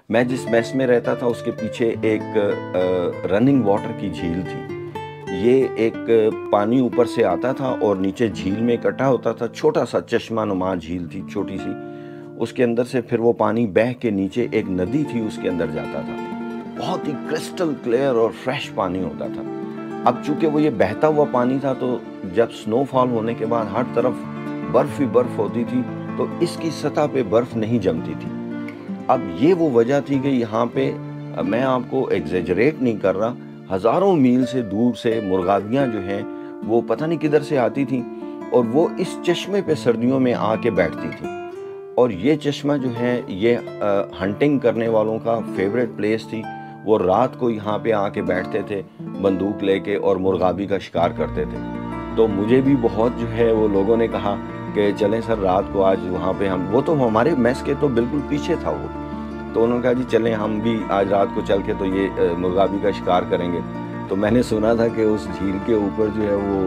میں جس میس میں رہتا تھا اس کے پیچھے ایک رننگ واٹر کی جھیل تھی۔ یہ ایک پانی اوپر سے آتا تھا اور نیچے جھیل میں اکٹھا ہوتا تھا، چھوٹا سا چشمہ نما جھیل تھی چھوٹی سی، اس کے اندر سے پھر وہ پانی بہہ کے نیچے ایک ندی تھی اس کے اندر جاتا تھا، بہت ہی کرسٹل کلیئر اور فریش پانی ہوتا تھا۔ اب چونکہ وہ یہ بہتا ہوا پانی تھا تو جب سنو فال ہونے کے بعد ہر طرف برف ہی برف ہوتی تھی تو اس کی سطح پہ برف نہیں جمتی تھی۔ اب یہ وہ وجہ تھی کہ یہاں پہ میں آپ کو ایگزیجریٹ نہیں کر رہا، ہزاروں میل سے دور سے مرغابیاں جو ہیں وہ پتہ نہیں کدھر سے آتی تھیں اور وہ اس چشمے پہ سردیوں میں آ کے بیٹھتی تھیں۔ اور یہ چشمہ جو ہے یہ ہنٹنگ کرنے والوں کا فیوریٹ پلیس تھی، وہ رات کو یہاں پہ آ کے بیٹھتے تھے بندوق لے کے اور مرغابی کا شکار کرتے تھے۔ تو مجھے بھی بہت جو ہے وہ لوگوں نے کہا کہ چلیں سر رات کو آج وہاں پہ ہم، وہ تو ہمارے میس کے تو بالکل پیچھے تھا وہ، تو انہوں نے کہا جی چلیں ہم بھی آج رات کو چل کے تو یہ مرغابی کا شکار کریں گے۔ تو میں نے سنا تھا کہ اس جھیل کے اوپر جو ہے وہ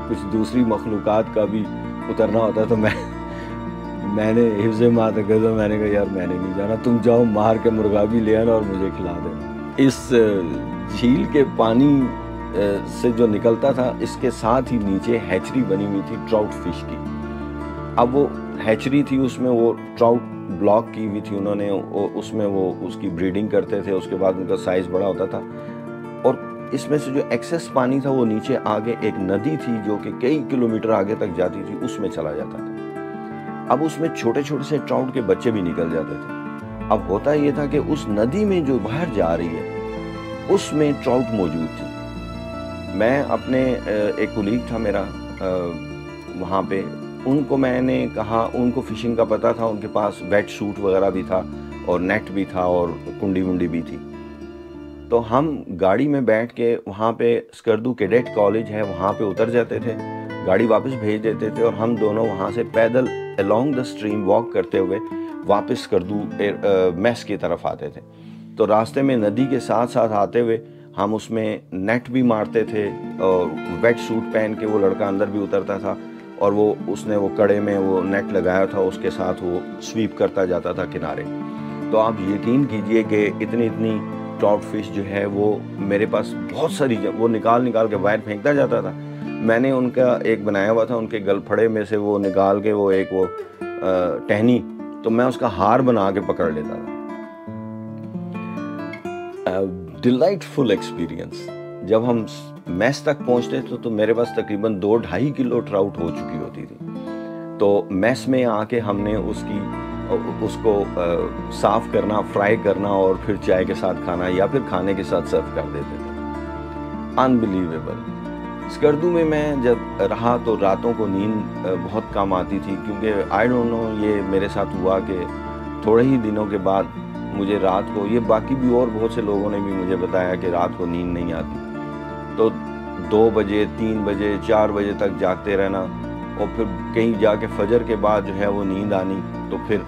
کچھ دوسری مخلوقات کا بھی اترنا ہوتا، تو میں نے حفظ ماتغذ میں نے کہا یار میں نے نہیں جانا، تم جاؤ مار کے مرغابی لے آنا اور مجھے کھلا دینا۔ اس جھیل کے پانی سے جو نکلتا تھا اس کے ساتھ ہی نیچے ہیچری بنی ہوئی تھی ٹراؤٹ فش کی۔ اب وہ ہیچری تھی، اس میں وہ ٹراؤٹ بلاک کی ہوئی تھی انہوں نے، اس میں وہ اس کی بریڈنگ کرتے تھے، اس کے بعد ان کا سائز بڑا ہوتا تھا، اور اس میں سے جو ایکسس پانی تھا وہ نیچے آگے ایک ندی تھی جو کہ کئی کلومیٹر آگے تک جاتی تھی، اس میں چلا جاتا تھا۔ اب اس میں چھوٹے چھوٹے سے ٹراؤٹ کے بچے بھی نکل جاتے تھے۔ اب ہوتا یہ تھا کہ اس ندی میں جو باہر جا رہی ہے اس میں ٹراؤٹ موجود تھی۔ میں اپنے ایک کولیگ تھا میرا وہاں پہ، ان کو میں نے کہا، ان کو فشنگ کا پتہ تھا، ان کے پاس ویٹ سوٹ وغیرہ بھی تھا اور نیٹ بھی تھا اور کنڈی ونڈی بھی تھی، تو ہم گاڑی میں بیٹھ کے وہاں پہ اسکردو کیڈٹ کالج ہے وہاں پہ اتر جاتے تھے، گاڑی واپس بھیج دیتے تھے اور ہم دونوں وہاں سے پیدل along the stream واک کرتے ہوئے واپس اسکردو میس کی طرف آتے تھے۔ تو راستے میں ندی کے ساتھ ساتھ آتے ہوئے ہم اس میں نیٹ بھی مارتے تھے اور ویٹ سوٹ پہن کے وہ لڑکا اندر بھی اترتا تھا اور وہ اس نے وہ کڑے میں وہ نیٹ لگایا تھا، اس کے ساتھ وہ سویپ کرتا جاتا تھا کنارے۔ تو آپ یقین کیجئے کہ اتنی ٹراؤٹ فش جو ہے وہ میرے پاس بہت ساری، وہ نکال کے باہر پھینکتا جاتا تھا۔ میں نے ان کا ایک بنایا ہوا تھا، ان کے گل پھڑے میں سے وہ نکال کے وہ ایک وہ ٹہنی، تو میں اس کا ہار بنا کے پکڑ لیتا تھا۔ ڈیلائٹ فل ایکسپیرینس۔ جب ہم میس تک پہنچتے تھے تو میرے پاس تقریباً 2-2.5 کلو ٹراؤٹ ہو چکی ہوتی تھی، تو میس میں آ کے ہم نے اس کو صاف کرنا، فرائی کرنا اور پھر چائے کے ساتھ کھانا یا پھر کھانے کے ساتھ سرو کر دیتے تھے۔ انبلیویبل۔ اسکردو میں جب رہا تو راتوں کو نیند بہت کم آتی تھی، کیونکہ آئی ڈونٹ نو یہ میرے ساتھ ہوا کہ تھوڑے ہی دنوں کے بعد مجھے رات کو، یہ باقی بھی اور بہت سے لوگوں نے بھی مجھے بتایا کہ رات کو نیند نہیں آتی، تو 2 بجے 3 بجے 4 بجے تک جاگتے رہنا اور پھر کہیں جا کے فجر کے بعد جو ہے وہ نیند آنی تو پھر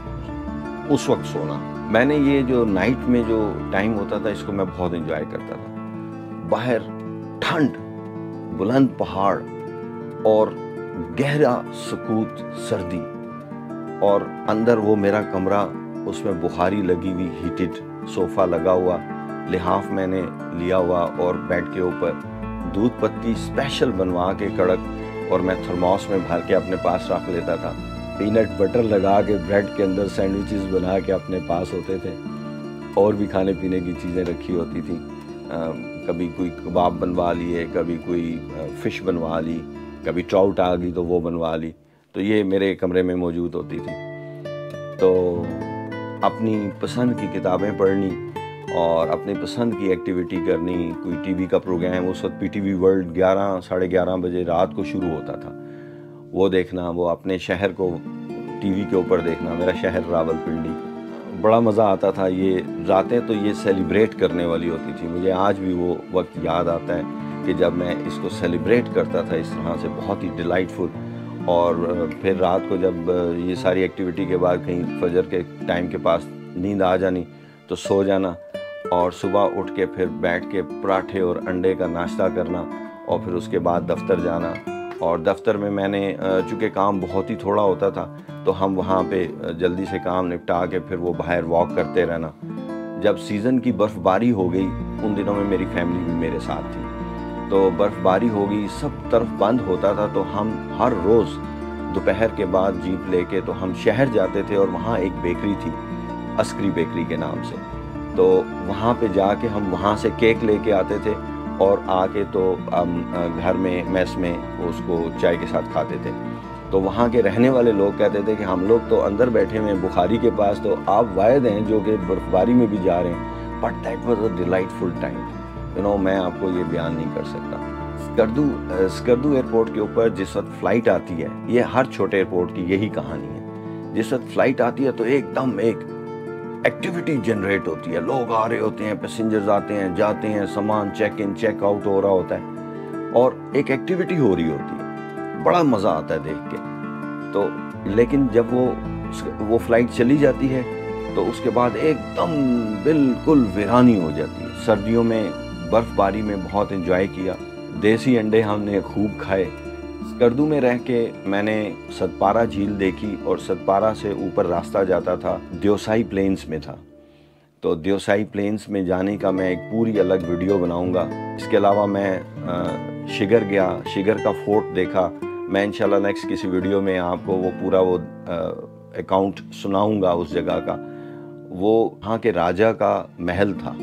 اس وقت سونا۔ میں نے یہ جو نائٹ میں جو ٹائم ہوتا تھا اس کو میں بہت انجوائے کرتا تھا۔ باہر ٹھنڈ، بلند پہاڑ اور گہرا سکوت سردی، اور اندر وہ میرا کمرہ، اس میں بخاری لگی ہوئی، ہیٹڈ صوفہ لگا ہوا، لحاف میں نے لیا ہوا اور بیڈ کے اوپر دودھ پتی اسپیشل بنوا کے کڑک، اور میں تھرموس میں بھر کے اپنے پاس رکھ لیتا تھا، پینٹ بٹر لگا کے بریڈ کے اندر سینڈوچز بنا کے اپنے پاس ہوتے تھے، اور بھی کھانے پینے کی چیزیں رکھی ہوتی تھیں، کبھی کوئی کباب بنوا لیے، کبھی کوئی فش بنوا لی، کبھی ٹراؤٹ آ گئی تو وہ بنوا لی، تو یہ میرے کمرے میں موجود ہوتی تھی۔ تو اپنی پسند کی کتابیں پڑھنی اور اپنی پسند کی ایکٹیویٹی کرنی، کوئی ٹی وی کا پروگرام، اس وقت پی ٹی وی ورلڈ 11-11:30 بجے رات کو شروع ہوتا تھا، وہ دیکھنا، وہ اپنے شہر کو ٹی وی کے اوپر دیکھنا۔ میرا شہر راولپنڈی، بڑا مزہ آتا تھا۔ یہ راتیں تو یہ سیلیبریٹ کرنے والی ہوتی تھی، مجھے آج بھی وہ وقت یاد آتا ہے کہ جب میں اس کو سیلیبریٹ کرتا تھا اس طرح سے، بہت ہی ڈیلائٹ فل۔ اور پھر رات کو جب یہ ساری ایکٹیویٹی کے بعد کہیں فجر کے ٹائم کے پاس نیند آ جانی تو سو جانا، اور صبح اٹھ کے پھر بیٹھ کے پراٹھے اور انڈے کا ناشتہ کرنا، اور پھر اس کے بعد دفتر جانا اور دفتر میں میں نے چونکہ کام بہت ہی تھوڑا ہوتا تھا تو ہم وہاں پہ جلدی سے کام نپٹا کے پھر وہ باہر واک کرتے رہنا۔ جب سیزن کی برف باری ہو گئی، ان دنوں میں میری فیملی بھی میرے ساتھ تھی، تو برف باری ہو گئی، سب طرف بند ہوتا تھا، تو ہم ہر روز دوپہر کے بعد جیپ لے کے تو ہم شہر جاتے تھے، اور وہاں ایک بیکری تھی عسکری بیکری کے نام سے، تو وہاں پہ جا کے ہم وہاں سے کیک لے کے آتے تھے اور آ کے تو ہم گھر میں میس میں اس کو چائے کے ساتھ کھاتے تھے۔ تو وہاں کے رہنے والے لوگ کہتے تھے کہ ہم لوگ تو اندر بیٹھے ہوئے ہیں بخاری کے پاس، تو آپ واحد ہیں جو کہ برف باری میں بھی جا رہے ہیں۔ But that was a delightful time, میں آپ کو یہ بیان نہیں کر سکتا۔ اسکردو ایئرپورٹ کے اوپر جس وقت فلائٹ آتی ہے، یہ ہر چھوٹے ایئرپورٹ کی یہی کہانی ہے، جس وقت فلائٹ آتی ہے تو ایک دم ایک ایکٹیویٹی جنریٹ ہوتی ہے، لوگ آ رہے ہوتے ہیں، پیسنجرز آتے ہیں جاتے ہیں، سامان چیک ان چیک آؤٹ ہو رہا ہوتا ہے، اور ایک ایکٹیویٹی ہو رہی ہوتی ہے، بڑا مزہ آتا ہے دیکھ کے۔ تو لیکن جب وہ فلائٹ چلی جاتی ہے تو اس کے بعد ایک دم بالکل ویرانی ہو جاتی ہے۔ سردیوں میں برف باری میں بہت انجوائے کیا، دیسی انڈے ہم نے خوب کھائے۔ اسکردو میں رہ کے میں نے ستپارا جھیل دیکھی، اور ستپارا سے اوپر راستہ جاتا تھا دیوسائی پلینز میں تھا، تو دیوسائی پلینز میں جانے کا میں ایک پوری الگ ویڈیو بناؤں گا۔ اس کے علاوہ میں شگر گیا، شگر کا فورٹ دیکھا، میں انشاءاللہ نیکسٹ کسی ویڈیو میں آپ کو وہ پورا اکاؤنٹ سناؤں گا اس جگہ کا۔ وہ وہاں کے راجہ کا محل تھا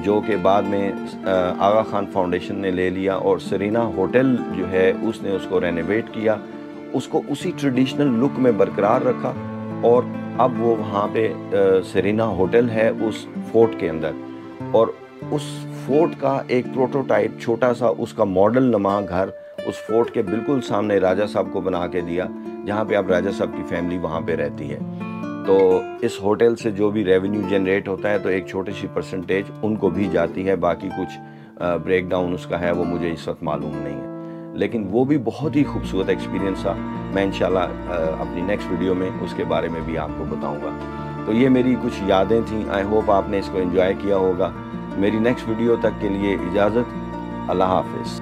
جو کہ بعد میں آغا خان فاؤنڈیشن نے لے لیا، اور سرینا ہوٹل جو ہے اس نے اس کو رینویٹ کیا، اس کو اسی ٹریڈیشنل لک میں برقرار رکھا، اور اب وہ وہاں پہ سرینا ہوٹل ہے اس فورٹ کے اندر، اور اس فورٹ کا ایک پروٹوٹائپ چھوٹا سا اس کا ماڈل نما گھر اس فورٹ کے بالکل سامنے راجہ صاحب کو بنا کے دیا، جہاں پہ اب راجہ صاحب کی فیملی وہاں پہ رہتی ہے۔ تو اس ہوٹل سے جو بھی ریونیو جنریٹ ہوتا ہے تو ایک چھوٹی سی پرسنٹیج ان کو بھی جاتی ہے، باقی کچھ بریک ڈاؤن اس کا ہے وہ مجھے اس وقت معلوم نہیں ہے، لیکن وہ بھی بہت ہی خوبصورت ایکسپیرینس تھا۔ میں انشاءاللہ اپنی نیکسٹ ویڈیو میں اس کے بارے میں بھی آپ کو بتاؤں گا۔ تو یہ میری کچھ یادیں تھیں، آئی ہوپ آپ نے اس کو انجوائے کیا ہوگا۔ میری نیکسٹ ویڈیو تک کے لیے اجازت، اللہ حافظ۔